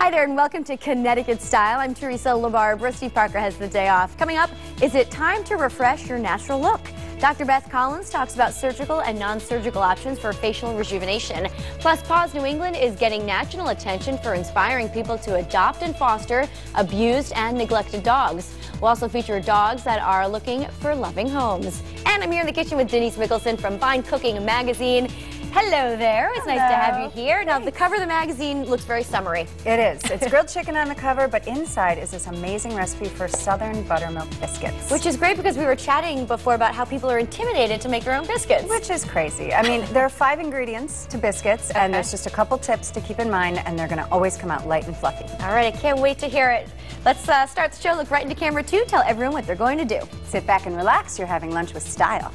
Hi there and welcome to Connecticut Style. I'm Teresa LaBarbera. Steve Parker has the day off. Coming up, is it time to refresh your natural look? Dr. Beth Collins talks about surgical and non-surgical options for facial rejuvenation. Plus, Paws New England is getting national attention for inspiring people to adopt and foster abused and neglected dogs. We'll also feature dogs that are looking for loving homes. And I'm here in the kitchen with Denise Mickelson from Fine Cooking Magazine. Hello there. It's nice to have you here. Now, the cover of the magazine looks very summery. It is. It's grilled chicken on the cover, but inside is this amazing recipe for Southern buttermilk biscuits. Which is great because we were chatting before about how people are intimidated to make their own biscuits. Which is crazy. I mean, there are 5 ingredients to biscuits, and there's just a couple tips to keep in mind, and they're going to always come out light and fluffy. All right, I can't wait to hear it. Let's start the show. Look right into camera 2. Tell everyone what they're going to do. Sit back and relax. You're having lunch with style.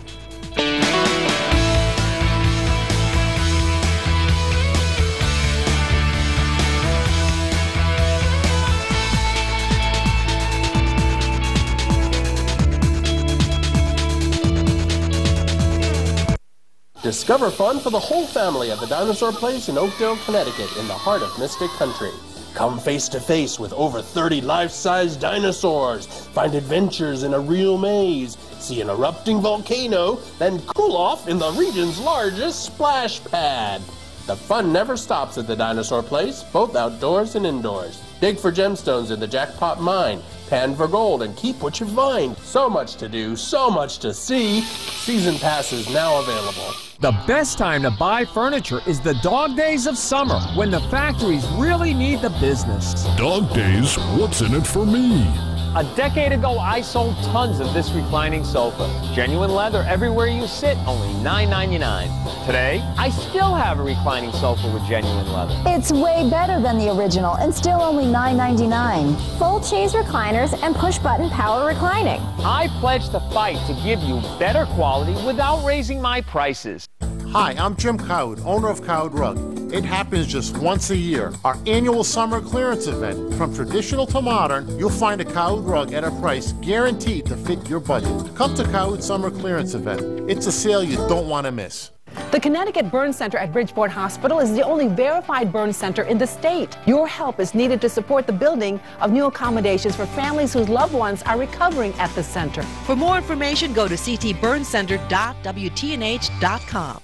Discover fun for the whole family at the Dinosaur Place in Oakdale, Connecticut, in the heart of Mystic Country. Come face to face with over 30 life-size dinosaurs, find adventures in a real maze, see an erupting volcano, then cool off in the region's largest splash pad. The fun never stops at the Dinosaur Place, both outdoors and indoors. Dig for gemstones in the jackpot mine, pan for gold, and keep what you find. So much to do, so much to see. Season passes now available. The best time to buy furniture is the dog days of summer, when the factories really need the business. Dog days, what's in it for me? A decade ago, I sold tons of this reclining sofa. Genuine leather everywhere you sit, only $9.99. Today, I still have a reclining sofa with genuine leather. It's way better than the original and still only $9.99. Full chaise recliners and push-button power reclining. I pledge to fight to give you better quality without raising my prices. Hi, I'm Jim Cowd, owner of Cowd Rug. It happens just once a year. Our annual summer clearance event. From traditional to modern, you'll find a Cowd rug at a price guaranteed to fit your budget. Come to Cowd Summer Clearance Event. It's a sale you don't want to miss. The Connecticut Burn Center at Bridgeport Hospital is the only verified burn center in the state. Your help is needed to support the building of new accommodations for families whose loved ones are recovering at the center. For more information, go to ctburncenter.wtnh.com.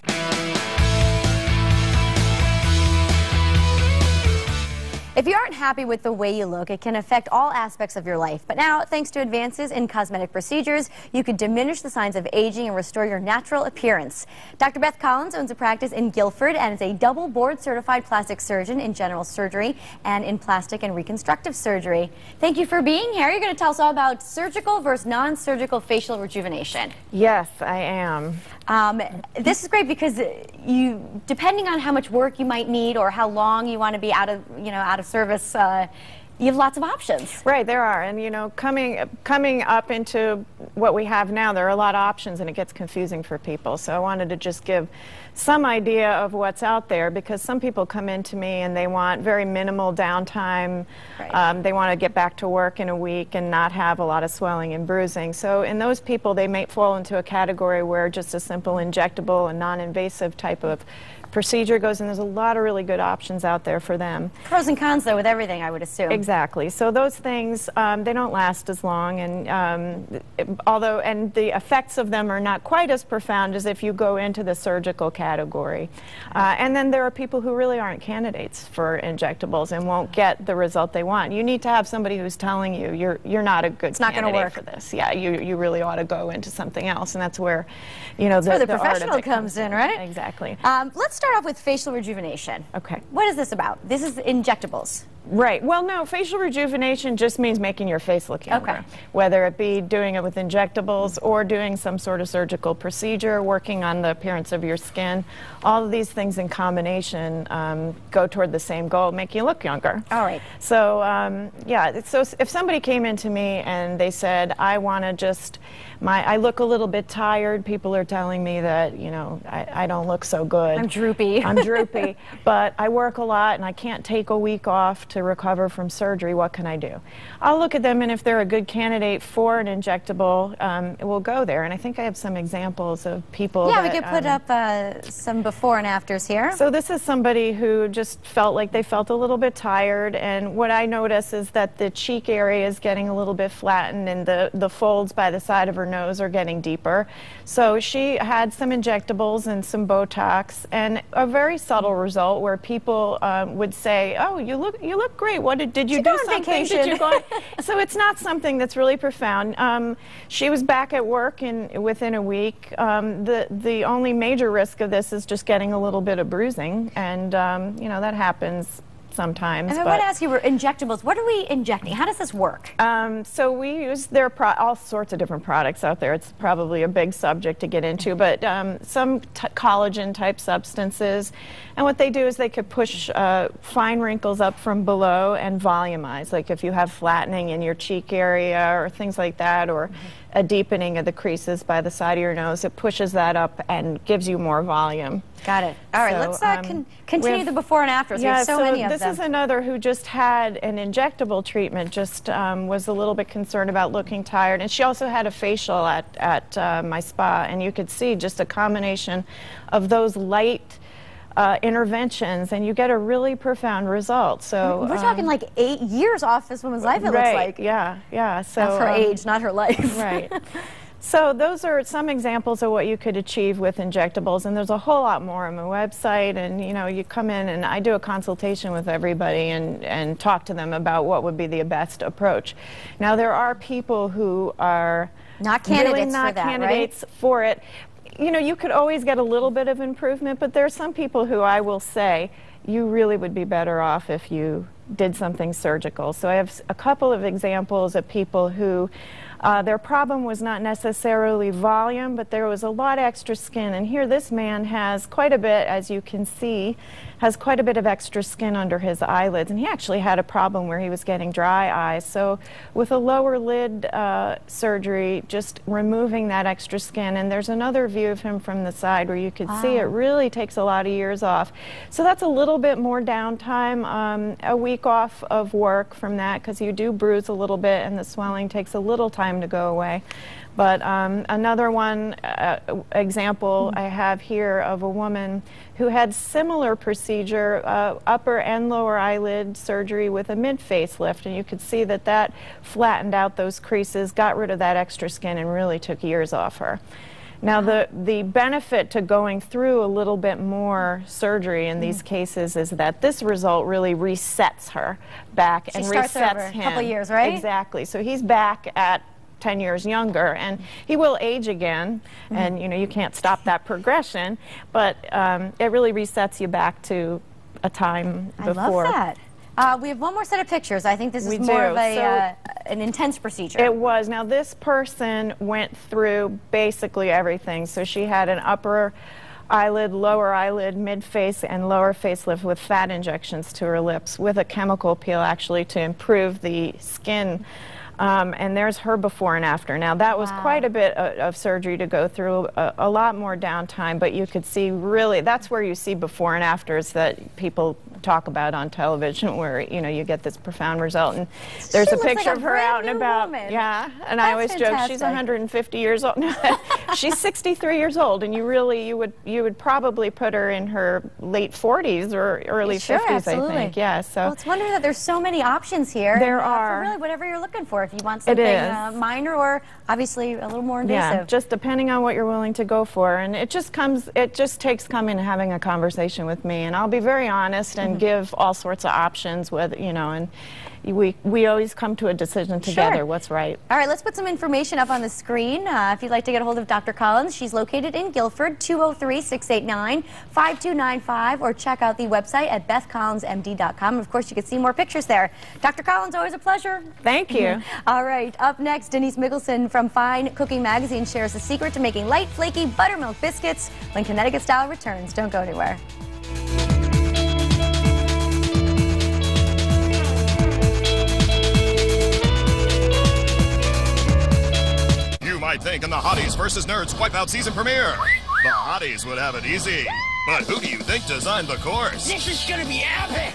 If you aren't happy with the way you look, it can affect all aspects of your life. But now, thanks to advances in cosmetic procedures, you can diminish the signs of aging and restore your natural appearance. Dr. Beth Collins owns a practice in Guilford and is a double board certified plastic surgeon in general surgery and in plastic and reconstructive surgery. Thank you for being here. You're going to tell us all about surgical versus non-surgical facial rejuvenation. Yes, I am. This is great because depending on how much work you might need or how long you want to be out of service, you have lots of options. Right, there are, and coming up into what we have now, there are a lot of options, and it gets confusing for people. So I wanted to just give some idea of what's out there, because some people come into me and they want very minimal downtime. Right. They want to get back to work in a week and not have a lot of swelling and bruising. So in those people, they may fall into a category where just a simple injectable and non-invasive type of procedure goes, and there's a lot of really good options out there for them. Pros and cons, though, with everything, I would assume. Exactly. So those things, they don't last as long, and and the effects of them are not quite as profound as if you go into the surgical category. And then there are people who really aren't candidates for injectables and won't get the result they want. You need to have somebody who's telling you you're not a good candidate for this. Yeah, you really ought to go into something else, and that's where the professional comes in, right? Exactly. Let's start off with facial rejuvenation. Okay. What is this about? This is injectables. Right. Well, no, facial rejuvenation just means making your face look younger. Okay. Whether it be doing it with injectables or doing some sort of surgical procedure, working on the appearance of your skin, all of these things in combination go toward the same goal, make you look younger. All right. So, yeah, so if somebody came into me and they said, I want to just, I look a little bit tired, people are telling me that, I don't look so good. I'm droopy. I'm droopy, but I work a lot and I can't take a week off to to recover from surgery. What can I do? I'll look at them, and if they're a good candidate for an injectable, we'll go there. And I think I have some examples of people. Yeah, that, we could put up some before and afters here. So this is somebody who just felt like they felt a little bit tired, and what I notice is that the cheek area is getting a little bit flattened, and the folds by the side of her nose are getting deeper. So she had some injectables and some Botox, and a very subtle result where people would say, "Oh, you look great. What did you do something? Vacation. Did you go?" So it's not something that's really profound. She was back at work within a week. The only major risk of this is just getting a little bit of bruising, and you know, that happens sometimes. And I want to ask you, injectables, what are we injecting? How does this work? So we use all sorts of different products out there. It's probably a big subject to get into, but some collagen type substances. And what they do is they could push fine wrinkles up from below and volumize. Like if you have flattening in your cheek area or things like that, or a deepening of the creases by the side of your nose, it pushes that up and gives you more volume. Got it. All right, So, let's continue the before and afters. Yeah, we have so many of them. This is another who just had an injectable treatment, just was a little bit concerned about looking tired. And she also had a facial at my spa, and you could see just a combination of those light interventions, and you get a really profound result. So we're talking like 8 years off this woman's life, it looks like. Yeah. So not her age, not her life. Right. So those are some examples of what you could achieve with injectables, and there's a whole lot more on my website. And you know, you come in and I do a consultation with everybody and talk to them about what would be the best approach. Now there are people who are not candidates really not for that, candidates right? for it. You know, you could always get a little bit of improvement, but there are some people who I will say you really would be better off if you did something surgical. So I have a couple of examples of people who their problem was not necessarily volume, but there was a lot of extra skin. And here this man has quite a bit, as you can see, has quite a bit of extra skin under his eyelids. And he actually had a problem where he was getting dry eyes. So with a lower lid surgery, just removing that extra skin. And there's another view of him from the side where you could see it really takes a lot of years off. So that's a little bit more downtime, a week off of work from that, because you do bruise a little bit and the swelling takes a little time to go away. But another one example I have here of a woman who had similar procedure, upper and lower eyelid surgery with a mid-facelift, and you could see that that flattened out those creases, got rid of that extra skin, and really took years off her. Now, the benefit to going through a little bit more surgery in these cases is that this result really resets her back and resets him. A couple years, right? Exactly. So he's back at 10 years younger, and he will age again, and you know, you can't stop that progression, but it really resets you back to a time before. I love that. We have one more set of pictures. I think this is more of an intense procedure. It was. Now this person went through basically everything. So she had an upper eyelid, lower eyelid, mid-face, and lower facelift with fat injections to her lips with a chemical peel actually to improve the skin. And there's her before and after. Now that was quite a bit of surgery to go through, a lot more downtime, but you could see really, that's where you see before and afters that people talk about on television, where you know, you get this profound result. And there's a picture of her out and about. Yeah, and I always joke she's 150 years old. She's 63 years old, and you would probably put her in her late 40s or early 50s, absolutely. I think. Yeah. So well, it's wonderful that there's so many options here. There are. For really whatever you're looking for. If you want something minor or obviously a little more invasive. Yeah, just depending on what you're willing to go for. And it just takes coming and having a conversation with me, and I'll be very honest and give all sorts of options with, you know, and we always come to a decision together what's right. All right, let's put some information up on the screen. If you'd like to get a hold of Dr. Collins, she's located in Guilford, 203-689-5295, or check out the website at bethcollinsmd.com. Of course, you can see more pictures there. Dr. Collins, always a pleasure. Thank you. All right, up next, Denise Mickelson from Fine Cooking Magazine shares the secret to making light, flaky buttermilk biscuits when Connecticut Style returns. Don't go anywhere. You might think in the Hotties vs. Nerds Wipeout season premiere, the Hotties would have it easy. But who do you think designed the course? This is gonna be epic!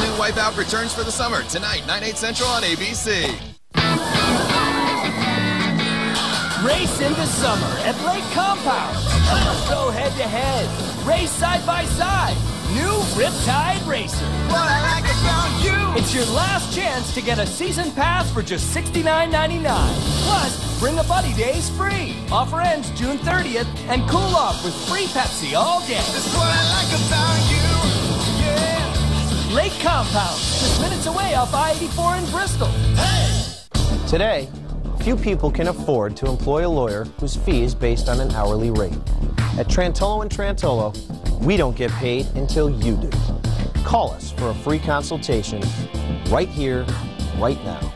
all-new Wipeout returns for the summer tonight, 9/8 Central on ABC. Race in the summer at Lake Compound. Go head-to-head. Race side-by-side. New Riptide Racer. What I like about you. It's your last chance to get a season pass for just $69.99. Plus, bring a buddy days free. Offer ends June 30th and cool off with free Pepsi all day. That's what I like about you. Yeah. Lake Compound, just minutes away off I-84 in Bristol. Hey! Today, few people can afford to employ a lawyer whose fee is based on an hourly rate. At Trantolo & Trantolo, we don't get paid until you do. Call us for a free consultation right here, right now.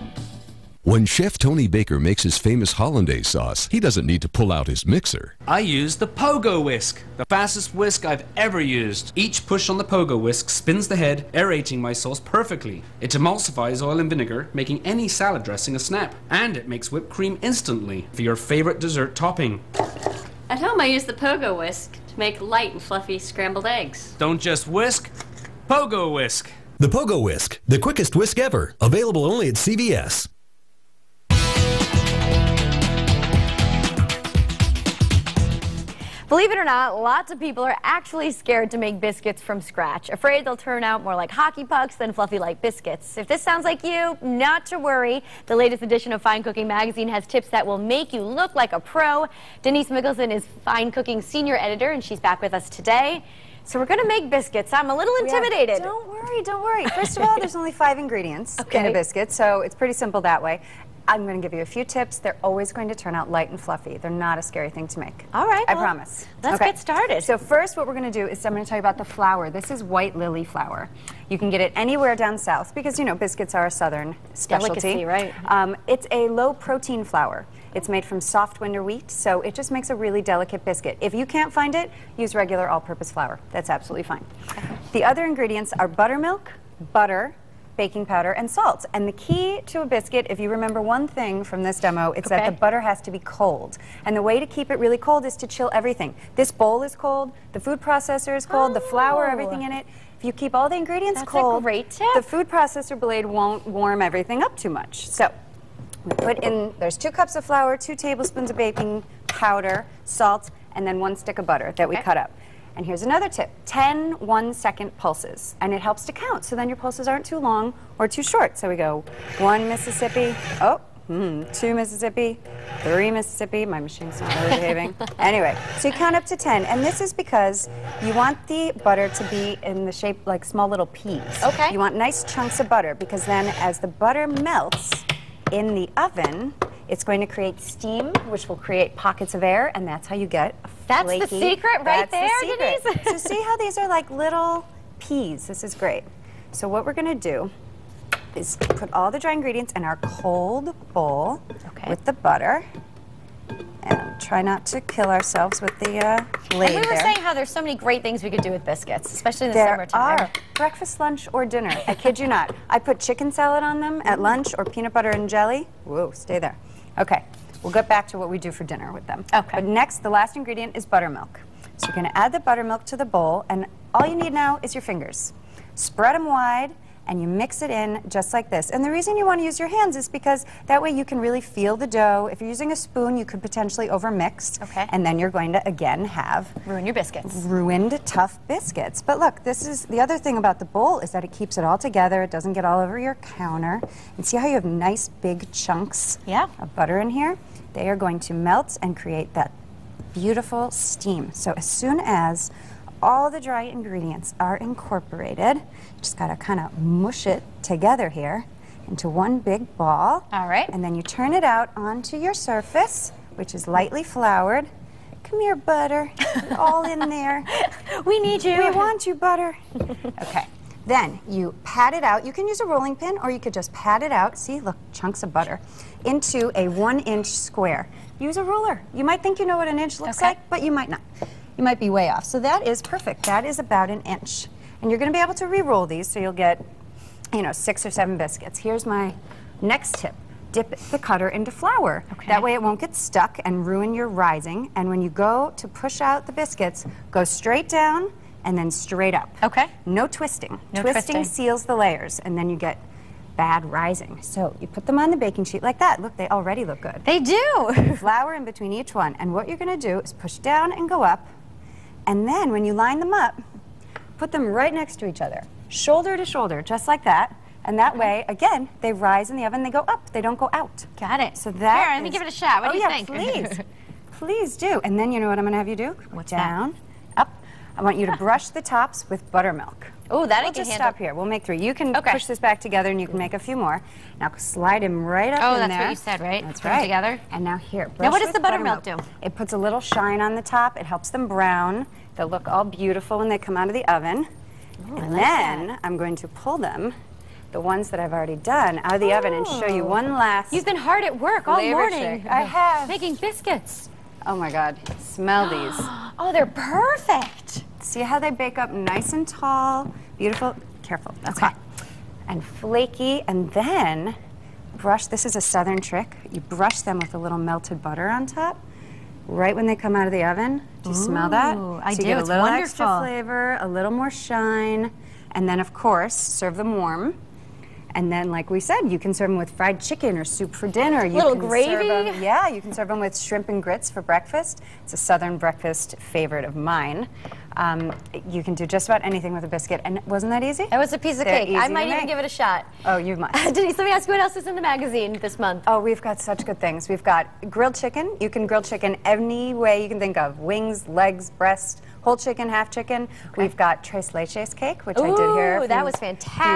When Chef Tony Baker makes his famous hollandaise sauce, he doesn't need to pull out his mixer. I use the Pogo Whisk, the fastest whisk I've ever used. Each push on the Pogo Whisk spins the head, aerating my sauce perfectly. It emulsifies oil and vinegar, making any salad dressing a snap. And it makes whipped cream instantly for your favorite dessert topping. At home, I use the Pogo Whisk to make light and fluffy scrambled eggs. Don't just whisk, Pogo Whisk. The Pogo Whisk, the quickest whisk ever. Available only at CVS. Believe it or not, lots of people are actually scared to make biscuits from scratch, afraid they'll turn out more like hockey pucks than fluffy light biscuits. If this sounds like you, not to worry. The latest edition of Fine Cooking magazine has tips that will make you look like a pro. Denise Mickelson is Fine Cooking senior editor, and she's back with us today. So we're going to make biscuits. I'm a little intimidated. Yeah, don't worry. First of all, there's only 5 ingredients in a biscuit, so it's pretty simple that way. I'm going to give you a few tips. They're always going to turn out light and fluffy. They're not a scary thing to make. All right. I promise. Let's get started. So first what we're going to do is I'm going to tell you about the flour. This is white lily flour. You can get it anywhere down south because, you know, biscuits are a southern specialty. Delicacy, right? It's a low-protein flour. It's made from soft winter wheat, so it just makes a really delicate biscuit. If you can't find it, use regular all-purpose flour. That's absolutely fine. The other ingredients are buttermilk, butter, baking powder, and salt. And the key to a biscuit, if you remember one thing from this demo, it's that the butter has to be cold. And the way to keep it really cold is to chill everything. This bowl is cold, the food processor is cold, the flour, everything in it. If you keep all the ingredients cold, a great tip. The food processor blade won't warm everything up too much. So we put in, there's 2 cups of flour, 2 tablespoons of baking powder, salt, and then 1 stick of butter that we cut up. And here's another tip, 10 1-second pulses, and it helps to count, so then your pulses aren't too long or too short. So we go 1 Mississippi, 2 Mississippi, 3 Mississippi, my machine's not really behaving. Anyway, so you count up to 10, and this is because you want the butter to be in the shape like small little peas. Okay. You want nice chunks of butter, because then as the butter melts in the oven, it's going to create steam, which will create pockets of air, and that's how you get a flaky. That's the secret right there, Denise. So see how these are like little peas? This is great. So what we're going to do is put all the dry ingredients in our cold bowl with the butter. And try not to kill ourselves with the blade And we were saying how there's so many great things we could do with biscuits, especially in the summertime. There are. Breakfast, lunch, or dinner. I kid you not. I put chicken salad on them at lunch or peanut butter and jelly. Whoa, stay there. Okay, we'll get back to what we do for dinner with them. Okay. But next, the last ingredient is buttermilk. So you're going to add the buttermilk to the bowl, and all you need now is your fingers. Spread them wide, and you mix it in just like this. And the reason you want to use your hands is because that way you can really feel the dough. If you're using a spoon, you could potentially overmix. Okay. And then you're going to, again, have... ruin your biscuits. Ruined, tough biscuits. But look, this is the other thing about the bowl is that it keeps it all together. It doesn't get all over your counter. And see how you have nice big chunks of butter in here? They are going to melt and create that beautiful steam. So as soon as all the dry ingredients are incorporated, you just gotta kind of mush it together here into one big ball. All right. And then you turn it out onto your surface, which is lightly floured. Come here, butter. You're all in there. We need you. We want you, butter. Okay. Then you pat it out. You can use a rolling pin, or you could just pat it out. See, look, chunks of butter into a 1-inch square. Use a ruler. You might think you know what an inch looks like, but you might not. You might be way off. So that is perfect. That is about 1 inch. And you're going to be able to re-roll these, so you'll get, you know, 6 or 7 biscuits. Here's my next tip. Dip the cutter into flour. That way it won't get stuck and ruin your rising. And when you go to push out the biscuits, go straight down and then straight up. Okay. No twisting. No Twisting twisting. seals the layers, and then you get bad rising. So you put them on the baking sheet like that. Look, they already look good. They do. Flour in between each one, and what you're going to do is push down and go up, and then when you line them up, put them right next to each other, shoulder to shoulder, just like that. And that way, again, they rise in the oven, they go up, they don't go out. Got it. So that Here, let me give it a shot. What do you think? Please. Please do. And then you know what I'm going to have you do? What's down, up. I want you to brush the tops with buttermilk. Oh, that I We'll can just handle. stop here. We'll make 3. You can push this back together and you can make a few more. Now slide him right up in that's there. what you said, right? That's Put 'em right. together. And now here, brush Now what does with the buttermilk do? It puts a little shine on the top. It helps them brown. They'll look all beautiful when they come out of the oven. And then I'm going to pull them, the ones that I've already done, out of the oven and show you one last. You've been hard at work all flavor morning. trick. I have. Making biscuits. Oh my God, smell these. Oh, they're perfect. See how they bake up nice and tall, beautiful, careful, that's hot. And flaky, and then brush, this is a southern trick, you brush them with a little melted butter on top, right when they come out of the oven. Do you smell that? I so do, you get it's a little wonderful. extra flavor, a little more shine, and then of course, serve them warm. And then, like we said, you can serve them with fried chicken or soup for dinner. You Little can gravy? Serve them, yeah, you can serve them with shrimp and grits for breakfast. It's a southern breakfast favorite of mine. You can do just about anything with a biscuit. And wasn't that easy? That was a piece of They're cake. easy I to might even make. give it a shot. Oh, you must. Denise, let me ask you what else is in the magazine this month? Oh, we've got such good things. We've got grilled chicken. You can grill chicken any way you can think of. Wings, legs, breast, whole chicken, half chicken. We've got tres leches cake, which I did here that was a few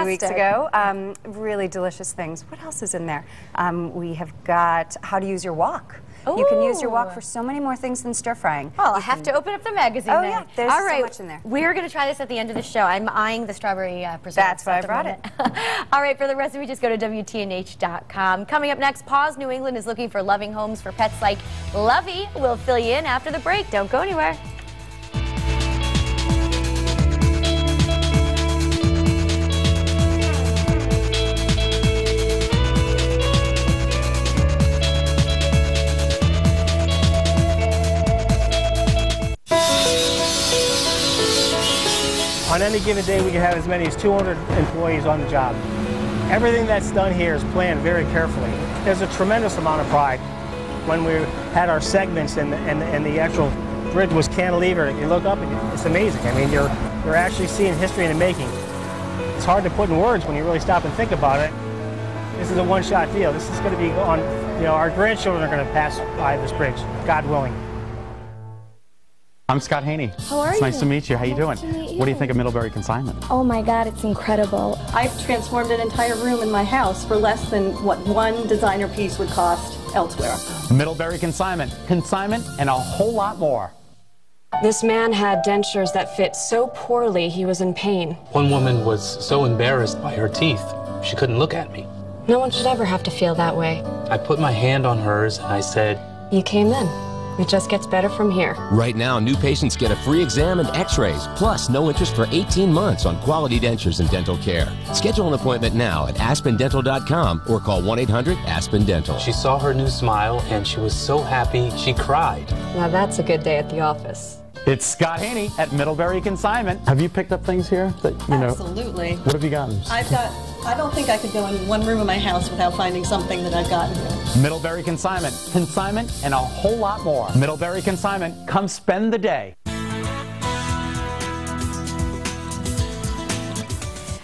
weeks fantastic. ago. Really delicious things. What else is in there? We have got how to use your wok. You can use your wok for so many more things than stir frying. Well, I have to open up the magazine. Oh, then. yeah, there's All so right, much in there. We're going to try this at the end of the show. I'm eyeing the strawberry preserves. That's why I at the brought moment. All right, for the recipe, just go to WTNH.com. Coming up next, Paws New England is looking for loving homes for pets like Lovey. We'll fill you in after the break. Don't go anywhere. On any given day, we can have as many as 200 employees on the job. Everything that's done here is planned very carefully. There's a tremendous amount of pride. When we had our segments and the actual bridge was cantilevered, you look up and it's amazing. I mean, you're actually seeing history in the making. It's hard to put in words when you really stop and think about it. This is a one-shot deal. This is going to be on, you know, our grandchildren are going to pass by this bridge, God willing. I'm Scott Haney. How are It's you? nice to meet you. How you doing? to meet What do you you. think of Middlebury Consignment? Oh my God, it's incredible. I've transformed an entire room in my house for less than what one designer piece would cost elsewhere. Middlebury Consignment. Consignment and a whole lot more. This man had dentures that fit so poorly he was in pain. One woman was so embarrassed by her teeth, she couldn't look at me. No one should ever have to feel that way. I put my hand on hers and I said, You came in. It just gets better from here. Right now, new patients get a free exam and x-rays, plus no interest for 18 months on quality dentures and dental care. Schedule an appointment now at aspendental.com or call 1-800-ASPEN-DENTAL. she saw her new smile and she was so happy she cried. Now that's a good day at the office. It's Scott Haney at Middlebury Consignment. Have you picked up things here that you know? Absolutely. What have you gotten? I don't think I could go in one room of my house without finding something that I've gotten here. Middlebury Consignment. Consignment and a whole lot more. Middlebury Consignment. Come spend the day.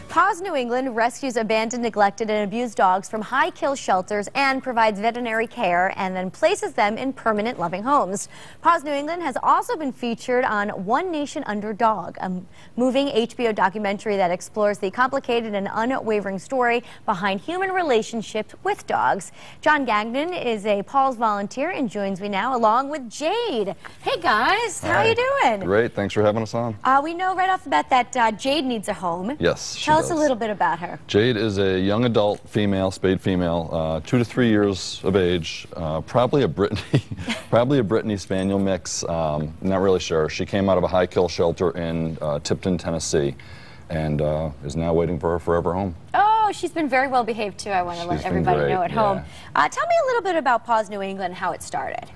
Paws New England rescues abandoned, neglected, and abused dogs from high-kill shelters and provides veterinary care and then places them in permanent loving homes. Paws New England has also been featured on One Nation Under Dog, a moving HBO documentary that explores the complicated and unwavering story behind human relationships with dogs. John Gagnon is a Paws volunteer and joins me now along with Jade. Hey guys, how are you doing? Great, thanks for having us on. We know right off the bat that Jade needs a home. Yes, she Tell us does. a little bit about her. Jade is a young adult female, spayed female, 2 to 3 years of age, probably a Brittany Spaniel mix. Not really sure. She came out of a high kill shelter in Tipton, Tennessee, and is now waiting for her forever home. Oh, she's been very well behaved too. I want to let She's been everybody great, know at yeah. home. Tell me a little bit about Paws New England, how it started.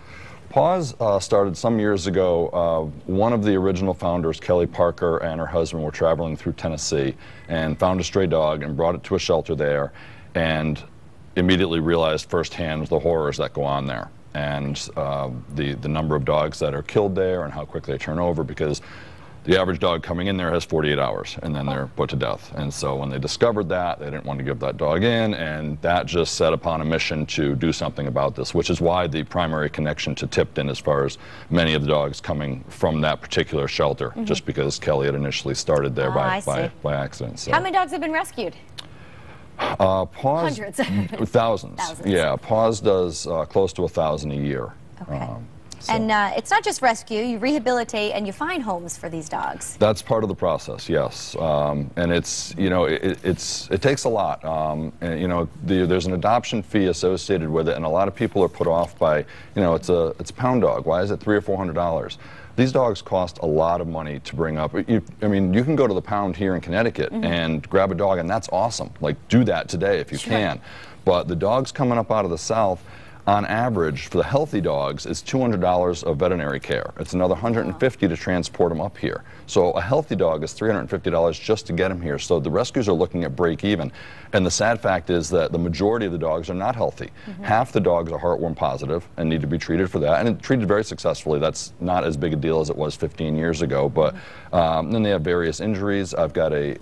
Paws started some years ago. One of the original founders, Kelly Parker, and her husband were traveling through Tennessee and found a stray dog and brought it to a shelter there, and immediately realized firsthand the horrors that go on there, and the number of dogs that are killed there and how quickly they turn over, because the average dog coming in there has 48 hours and then they're put to death. And so when they discovered that, they didn't want to give that dog in, and that just set upon a mission to do something about this, which is why the primary connection to Tipton as far as many of the dogs coming from that particular shelter, just because Kelly had initially started there by accident. So. How many dogs have been rescued? Paws, Hundreds. Thousands. Yeah, Paws does close to 1,000 a year. Okay. And it's not just rescue, you rehabilitate and you find homes for these dogs. That's part of the process, yes. And it's, you know, it takes a lot. And, you know, there's an adoption fee associated with it, and a lot of people are put off by, you know, it's a pound dog. Why is it $300 or $400? These dogs cost a lot of money to bring up. I mean, you can go to the pound here in Connecticut and grab a dog, and that's awesome. Like, do that today if you can. But the dogs coming up out of the South, on average, for the healthy dogs, it's $200 of veterinary care. It's another $150 to transport them up here. So a healthy dog is $350 just to get them here. So the rescues are looking at break even. And the sad fact is that the majority of the dogs are not healthy. Half the dogs are heartworm positive and need to be treated for that, and treated very successfully. That's not as big a deal as it was 15 years ago. But then they have various injuries. I've got a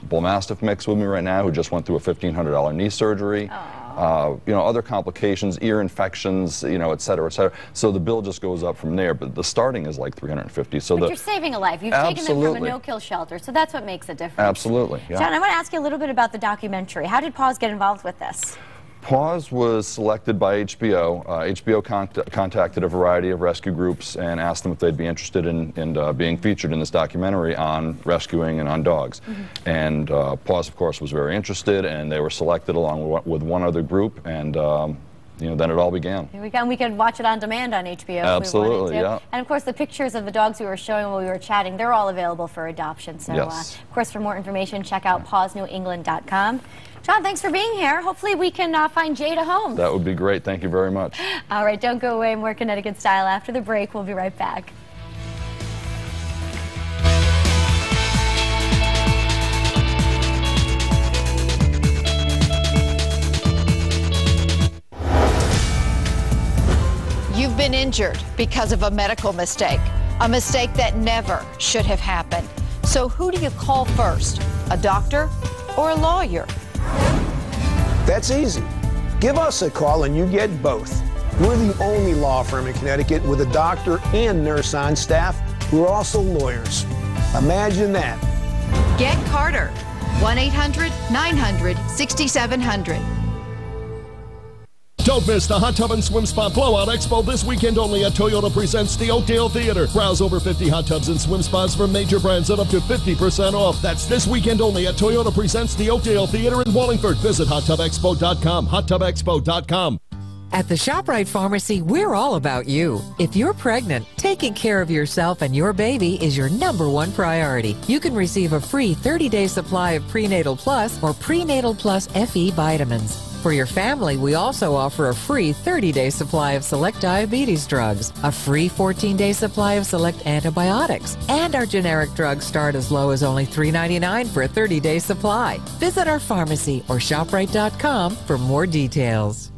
bull mastiff mix with me right now who just went through a $1,500 knee surgery. You know, other complications, ear infections, you know, et cetera, et cetera. So the bill just goes up from there, but the starting is like $350. So but you're saving a life. You've taken them from a no-kill shelter, so that's what makes a difference. Absolutely. Yeah. John, I want to ask you a little bit about the documentary. How did Paws get involved with this? Paws was selected by HBO. HBO contacted a variety of rescue groups and asked them if they'd be interested in being featured in this documentary on rescuing and on dogs. And Paws, of course, was very interested, and they were selected along with one other group, and you know, then it all began. Here we go. We could watch it on demand on HBO. Absolutely, if we wanted to. yeah. And of course, the pictures of the dogs we were showing while we were chatting, they're all available for adoption. So, yes. Of course, for more information, check out pawsnewengland.com. John, thanks for being here. Hopefully we can find Jade a home. That would be great. Thank you very much. All right, don't go away. More Connecticut Style after the break. We'll be right back. You've been injured because of a medical mistake, a mistake that never should have happened. So who do you call first, a doctor or a lawyer? That's easy. Give us a call and you get both. We're the only law firm in Connecticut with a doctor and nurse on staff who are also lawyers. Imagine that. Get Carter, 1-800-900-6700. Don't miss the Hot Tub and Swim Spa Blowout Expo this weekend only at Toyota presents the Oakdale Theater. Browse over 50 hot tubs and swim spas from major brands at up to 50% off. That's this weekend only at Toyota presents the Oakdale Theater in Wallingford. Visit hottubexpo.com, hottubexpo.com. At the ShopRite Pharmacy, we're all about you. If you're pregnant, taking care of yourself and your baby is your #1 priority. You can receive a free 30-day supply of Prenatal Plus or Prenatal Plus FE vitamins. For your family, we also offer a free 30-day supply of select diabetes drugs, a free 14-day supply of select antibiotics, and our generic drugs start as low as only $3.99 for a 30-day supply. Visit our pharmacy or ShopRite.com for more details.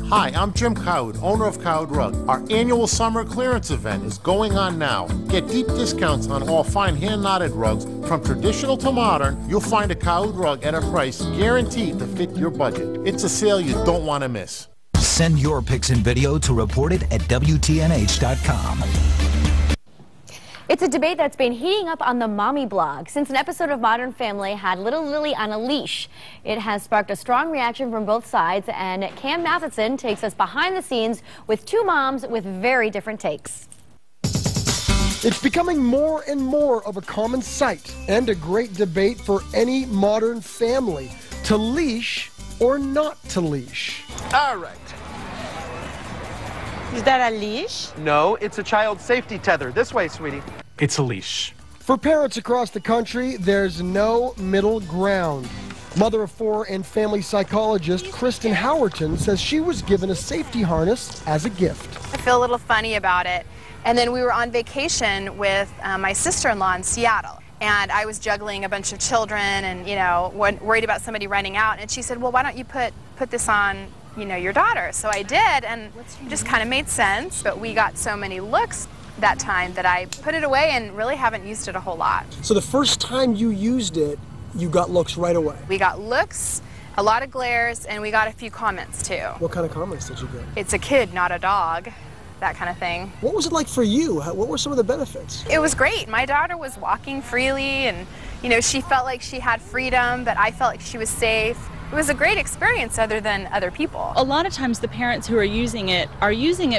Hi, I'm Jim Cowd, owner of Cowd Rug. Our annual summer clearance event is going on now. Get deep discounts on all fine hand-knotted rugs. From traditional to modern, you'll find a Cowd rug at a price guaranteed to fit your budget. It's a sale you don't want to miss. Send your pics and video to reported@WTNH.com. It's a debate that's been heating up on the mommy blog since an episode of Modern Family had little Lily on a leash. It has sparked a strong reaction from both sides, and Cam Matheson takes us behind the scenes with two moms with very different takes. It's becoming more and more of a common sight and a great debate for any modern family, to leash or not to leash. All right. Is that a leash? No, it's a child safety tether. This way, sweetie. It's a leash. For parents across the country, there's no middle ground. Mother of 4 and family psychologist Kristen Howerton says she was given a safety harness as a gift. I feel a little funny about it. And then we were on vacation with my sister-in-law in Seattle. And I was juggling a bunch of children and, you know, worried about somebody running out. And she said, well, why don't you put this on, you know, your daughter? So I did, and it just kind of made sense. But we got so many looks that time that I put it away and really haven't used it a whole lot. So the first time you used it, you got looks right away? We got looks, a lot of glares, and we got a few comments too. What kind of comments did you get? It's a kid, not a dog. That kind of thing. What was it like for you? What were some of the benefits? It was great. My daughter was walking freely and, you know, she felt like she had freedom, but I felt like she was safe. It was a great experience other than other people. A lot of times the parents who are using it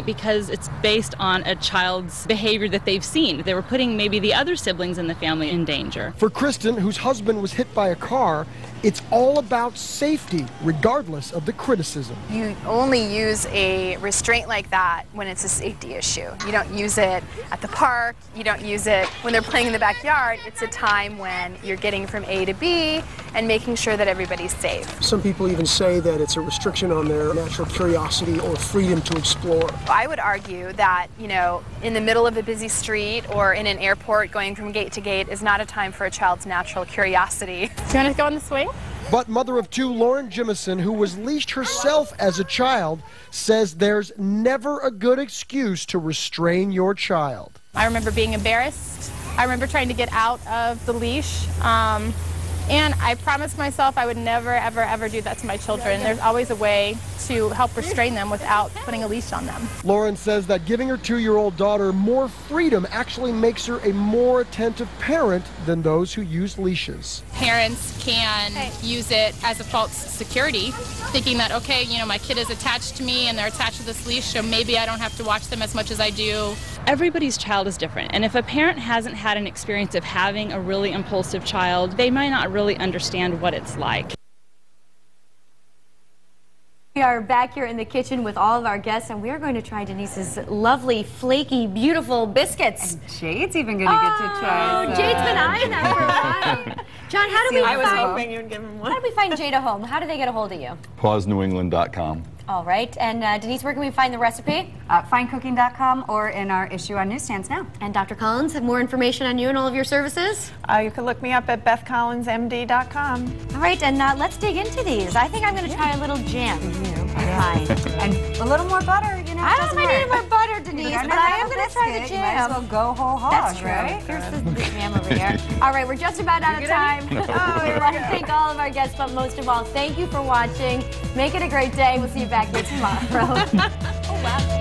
because it's based on a child's behavior that they've seen. They were putting maybe the other siblings in the family in danger. For Kristen, whose husband was hit by a car, it's all about safety, regardless of the criticism. You only use a restraint like that when it's a safety issue. You don't use it at the park. You don't use it when they're playing in the backyard. It's a time when you're getting from A to B and making sure that everybody's safe. Some people even say that it's a restriction on their natural curiosity or freedom to explore. I would argue that, you know, in the middle of a busy street or in an airport going from gate to gate is not a time for a child's natural curiosity. Do you want to go on the swing? But mother of 2, Lauren Jimison, who was leashed herself as a child, says there's never a good excuse to restrain your child. I remember being embarrassed. I remember trying to get out of the leash. And I promised myself I would never, ever, ever do that to my children. There's always a way to help restrain them without putting a leash on them. Lauren says that giving her 2-year-old daughter more freedom actually makes her a more attentive parent than those who use leashes. Parents can use it as a false security, thinking that, okay, you know, my kid is attached to me and they're attached to this leash, so maybe I don't have to watch them as much as I do. Everybody's child is different, and if a parent hasn't had an experience of having a really impulsive child, they might not really understand what it's like. We are back here in the kitchen with all of our guests, and we are going to try Denise's lovely, flaky, beautiful biscuits. And Jade's even going to get to try. Oh, Jade's been eyeing that for a while. John, how do we I was hoping you would give him one. How do we find Jade a home? How do they get a hold of you? PauseNewEngland.com. All right, and Denise, where can we find the recipe? Findcooking.com or in our issue on newsstands now. And Dr. Collins, have more information on you and all of your services? You can look me up at BethCollinsMD.com. All right, and let's dig into these. I think I'm going to try a little jam. And a little more butter, you know. I don't know if I need more butter, Denise, but I am going to try the jam. You might as well go whole hog, That's true. right? Here's the jam over here. All right, we're just about out of time. We want to thank all of our guests, but most of all, thank you for watching. Make it a great day. We'll see you back here tomorrow. Oh, wow.